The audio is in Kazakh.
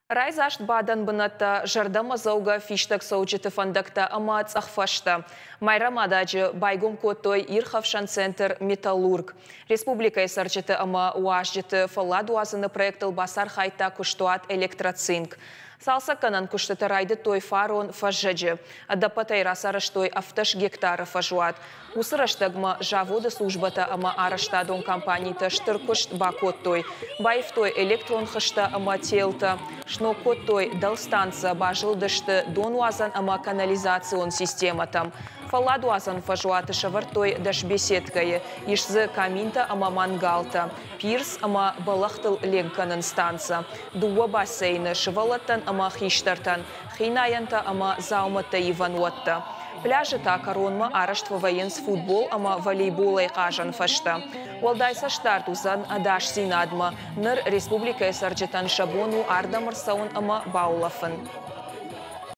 Райзашт бадан бынатта жардама зауга фиштак соучеты фандакта ама цахфашта. Майра мадажы байгом коттой ирхавшан центр металлург. Республика сарчеты ама уажжеты фаладуазыны проектыл басар хайта куштуат электроцинк. Салса канан куштыты райды той фарон фажжаджы. Адапатай расарыш той авташ гектары фажуат. Усыраштагма заводы службата ама араштадон компанийта штыркушт бакот той. Байф той электрон хышта ама телта. Шно кот той дал станция бажылдышты донуазан ама канализацион систематам. Фаладуазан фажуаты шавартой даш беседкае. Ишзы каминта ама мангалта. Пирс ама балахтыл ленканын станция. Дуа бассейны шывалаттан ама хиштартан. Хинаянта ама зауматта ивануатта. Пляжы та коронма араштва военс футбол ама волейбол айқажан фашта. Уалдайса штарт узан адаш синадма. Ныр республика сарджетан шабону ардамыр саун ама баулафын.